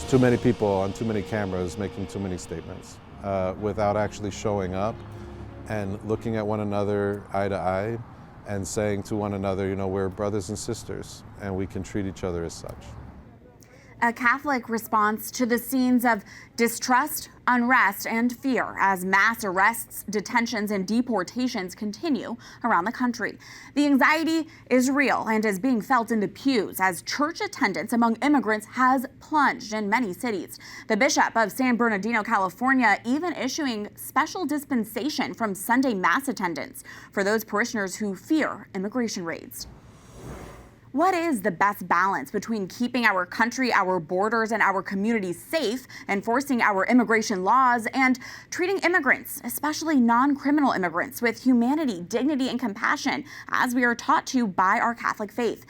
too many people on too many cameras making too many statements without actually showing up and looking at one another eye to eye and saying to one another, we're brothers and sisters and we can treat each other as such. A Catholic response to the scenes of distrust, unrest, and fear as mass arrests, detentions, and deportations continue around the country. The anxiety is real and is being felt in the pews as church attendance among immigrants has plunged in many cities. The Bishop of San Bernardino, California, even issuing special dispensation from Sunday Mass attendance for those parishioners who fear immigration raids. What is the best balance between keeping our country, our borders, and our communities safe, enforcing our immigration laws, and treating immigrants, especially non-criminal immigrants, with humanity, dignity, and compassion, as we are taught to by our Catholic faith?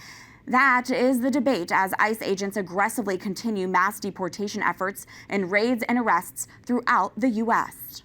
That is the debate as ICE agents aggressively continue mass deportation efforts and raids and arrests throughout the U.S.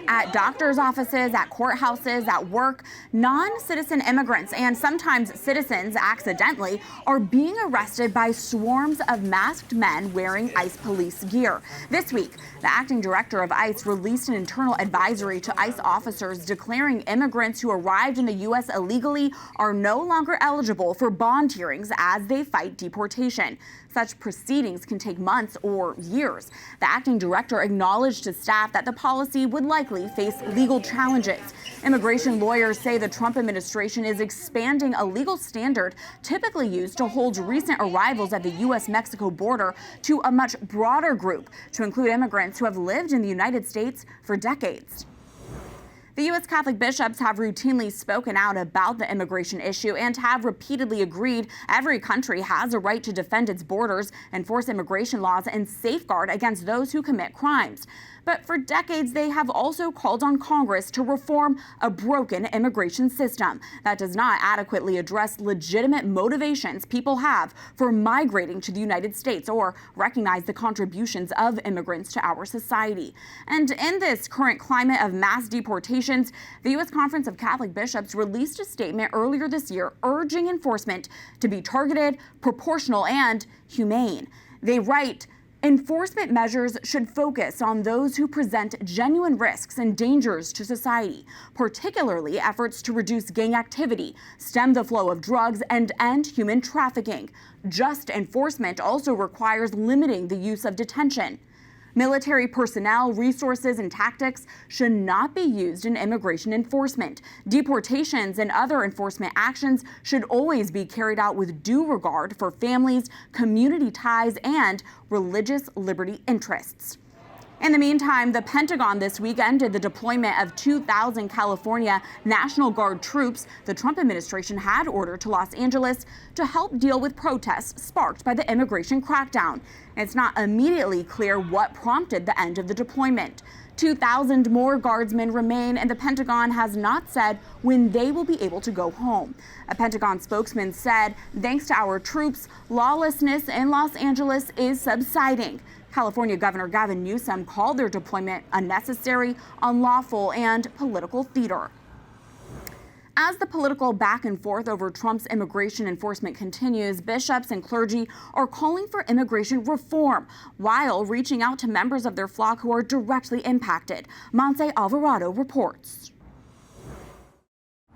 At doctors' offices, at courthouses, at work, non-citizen immigrants and sometimes citizens accidentally are being arrested by swarms of masked men wearing ICE police gear. This week, the acting director of ICE released an internal advisory to ICE officers declaring immigrants who arrived in the U.S. illegally are no longer eligible for bond hearings as they fight deportation. Such proceedings can take months or years. The acting director acknowledged to staff that the policy would likely face legal challenges. Immigration lawyers say the Trump administration is expanding a legal standard typically used to hold recent arrivals at the U.S.-Mexico border to a much broader group, to include immigrants who have lived in the United States for decades. The U.S. Catholic bishops have routinely spoken out about the immigration issue and have repeatedly agreed every country has a right to defend its borders, enforce immigration laws, and safeguard against those who commit crimes. But for decades, they have also called on Congress to reform a broken immigration system that does not adequately address legitimate motivations people have for migrating to the United States or recognize the contributions of immigrants to our society. And in this current climate of mass deportations, the U.S. Conference of Catholic Bishops released a statement earlier this year urging enforcement to be targeted, proportional, and humane. They write, enforcement measures should focus on those who present genuine risks and dangers to society, particularly efforts to reduce gang activity, stem the flow of drugs, and end human trafficking. Just enforcement also requires limiting the use of detention. Military personnel, resources, and tactics should not be used in immigration enforcement. Deportations and other enforcement actions should always be carried out with due regard for families, community ties, and religious liberty interests. In the meantime, the Pentagon this week ended the deployment of 2,000 California National Guard troops the Trump administration had ordered to Los Angeles to help deal with protests sparked by the immigration crackdown. It's not immediately clear what prompted the end of the deployment. 2,000 more guardsmen remain, and the Pentagon has not said when they will be able to go home. A Pentagon spokesman said, thanks to our troops, lawlessness in Los Angeles is subsiding. California Governor Gavin Newsom called their deployment unnecessary, unlawful, and political theater. As the political back and forth over Trump's immigration enforcement continues, bishops and clergy are calling for immigration reform while reaching out to members of their flock who are directly impacted. Montse Alvarado reports.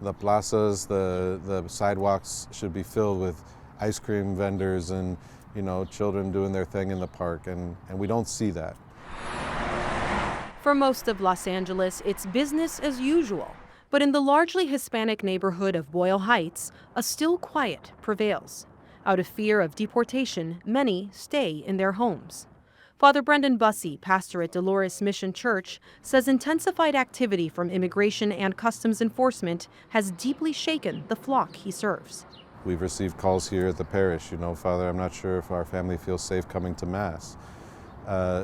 The plazas, the sidewalks should be filled with ice cream vendors and children doing their thing in the park, and we don't see that. For most of Los Angeles, it's business as usual. But in the largely Hispanic neighborhood of Boyle Heights, a still quiet prevails. Out of fear of deportation, many stay in their homes. Father Brendan Bussey, pastor at Dolores Mission Church, says intensified activity from immigration and customs enforcement has deeply shaken the flock he serves. We've received calls here at the parish, Father, I'm not sure if our family feels safe coming to Mass.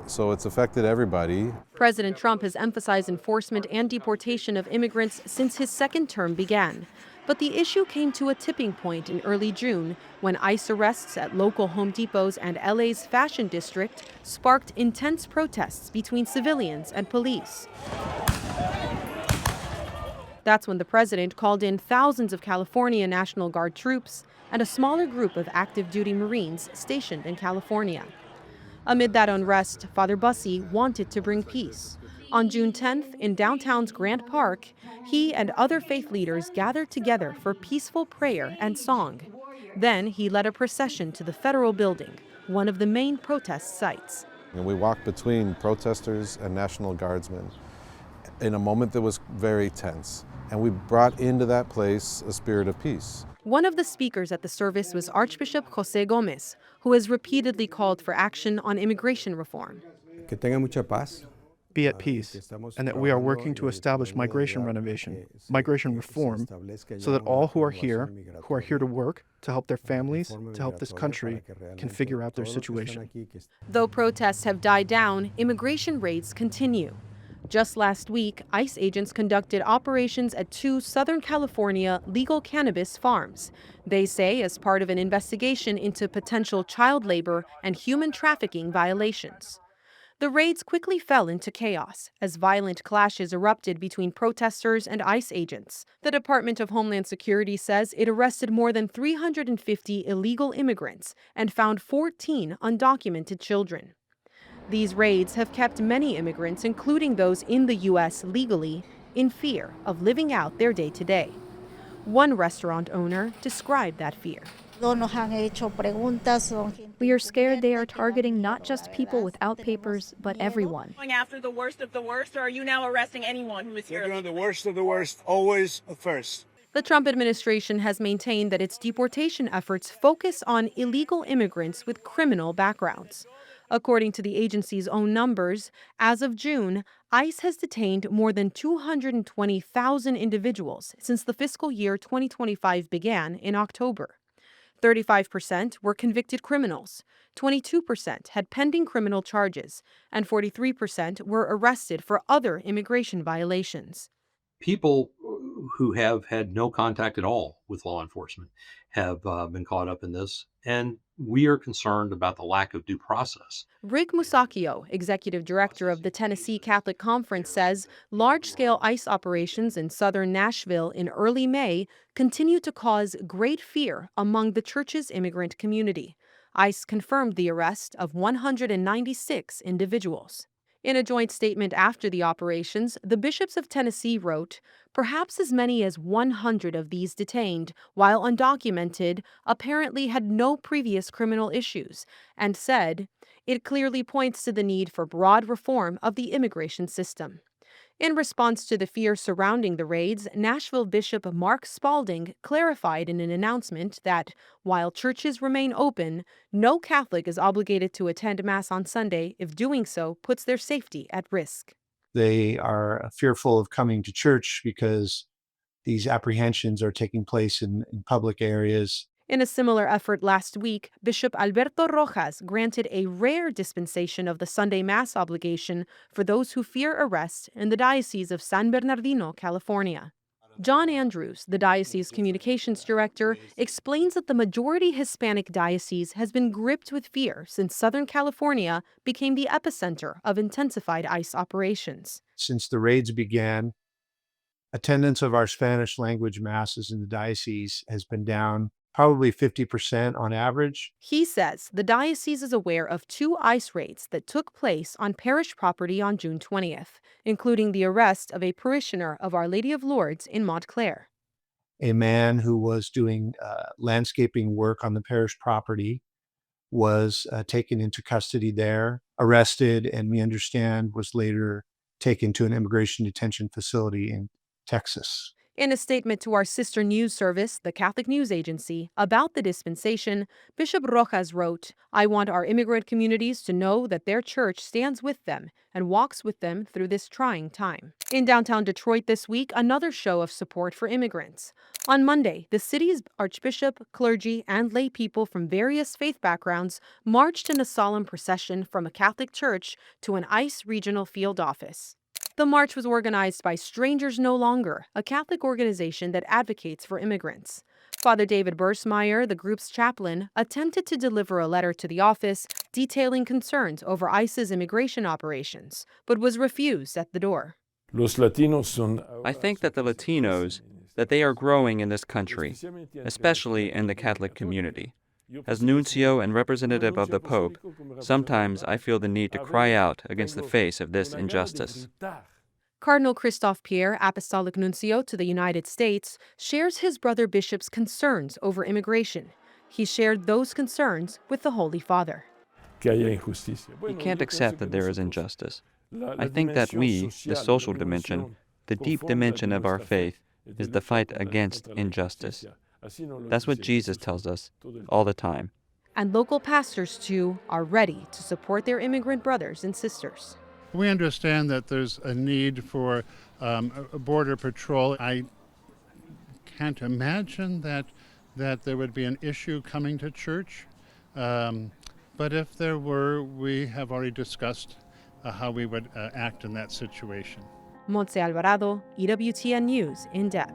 So it's affected everybody. President Trump has emphasized enforcement and deportation of immigrants since his second term began. But the issue came to a tipping point in early June when ICE arrests at local Home Depots and LA's Fashion District sparked intense protests between civilians and police. That's when the president called in thousands of California National Guard troops and a smaller group of active duty Marines stationed in California. Amid that unrest, Father Bussey wanted to bring peace. On June 10th, in downtown's Grant Park, he and other faith leaders gathered together for peaceful prayer and song. Then he led a procession to the federal building, one of the main protest sites. And we walked between protesters and National Guardsmen in a moment that was very tense. And we brought into that place a spirit of peace. One of the speakers at the service was Archbishop Jose Gomez, who has repeatedly called for action on immigration reform. Que tenga mucha paz. Be at peace, and that we are working to establish migration reform, so that all who are here to work, to help their families, to help this country, can figure out their situation. Though protests have died down, immigration raids continue. Just last week, ICE agents conducted operations at 2 Southern California legal cannabis farms. They say as part of an investigation into potential child labor and human trafficking violations. The raids quickly fell into chaos as violent clashes erupted between protesters and ICE agents. The Department of Homeland Security says it arrested more than 350 illegal immigrants and found 14 undocumented children. These raids have kept many immigrants, including those in the U.S. legally, in fear of living out their day-to-day. One restaurant owner described that fear. We are scared they are targeting not just people without papers, but everyone. Going after the worst of the worst, or are you now arresting anyone who is here? We're doing the worst of the worst, always first. The Trump administration has maintained that its deportation efforts focus on illegal immigrants with criminal backgrounds. According to the agency's own numbers, as of June, ICE has detained more than 220,000 individuals since the fiscal year 2025 began in October. 35% were convicted criminals, 22% had pending criminal charges, and 43% were arrested for other immigration violations. People who have had no contact at all with law enforcement have been caught up in this, and we are concerned about the lack of due process. Rick Musacchio, executive director of the Tennessee Catholic Conference, says large-scale ICE operations in southern Nashville in early May continue to cause great fear among the church's immigrant community. ICE confirmed the arrest of 196 individuals. In a joint statement after the operations, the bishops of Tennessee wrote, "Perhaps as many as 100 of these detained, while undocumented, apparently had no previous criminal issues," and said, "It clearly points to the need for broad reform of the immigration system." In response to the fear surrounding the raids, Nashville Bishop Mark Spalding clarified in an announcement that while churches remain open, no Catholic is obligated to attend Mass on Sunday if doing so puts their safety at risk. They are fearful of coming to church because these apprehensions are taking place in public areas. In a similar effort last week, Bishop Alberto Rojas granted a rare dispensation of the Sunday Mass obligation for those who fear arrest in the Diocese of San Bernardino, California. John Andrews, the diocese communications director, explains that the majority Hispanic diocese has been gripped with fear since Southern California became the epicenter of intensified ICE operations. Since the raids began, attendance of our Spanish language masses in the diocese has been down probably 50% on average. He says the diocese is aware of 2 ICE raids that took place on parish property on June 20th, including the arrest of a parishioner of Our Lady of Lourdes in Montclair. A man who was doing landscaping work on the parish property was taken into custody there, arrested, and we understand was later taken to an immigration detention facility in Texas. In a statement to our sister news service, the Catholic News Agency, about the dispensation, Bishop Rojas wrote, "I want our immigrant communities to know that their church stands with them and walks with them through this trying time." In downtown Detroit this week, another show of support for immigrants. On Monday, the city's archbishop, clergy, and lay people from various faith backgrounds marched in a solemn procession from a Catholic church to an ICE regional field office. The march was organized by Strangers No Longer, a Catholic organization that advocates for immigrants. Father David Bursmeyer, the group's chaplain, attempted to deliver a letter to the office detailing concerns over ICE's immigration operations, but was refused at the door. I think that the Latinos, that they are growing in this country, especially in the Catholic community. As nuncio and representative of the Pope, sometimes I feel the need to cry out against the face of this injustice. Cardinal Christophe Pierre, Apostolic Nuncio to the United States, shares his brother bishop's concerns over immigration. He shared those concerns with the Holy Father. We can't accept that there is injustice. I think that we, the social dimension, the deep dimension of our faith, is the fight against injustice. That's what Jesus tells us all the time. And local pastors, too, are ready to support their immigrant brothers and sisters. We understand that there's a need for border patrol. I can't imagine that there would be an issue coming to church. But if there were, we have already discussed how we would act in that situation. Montse Alvarado, EWTN News In Depth.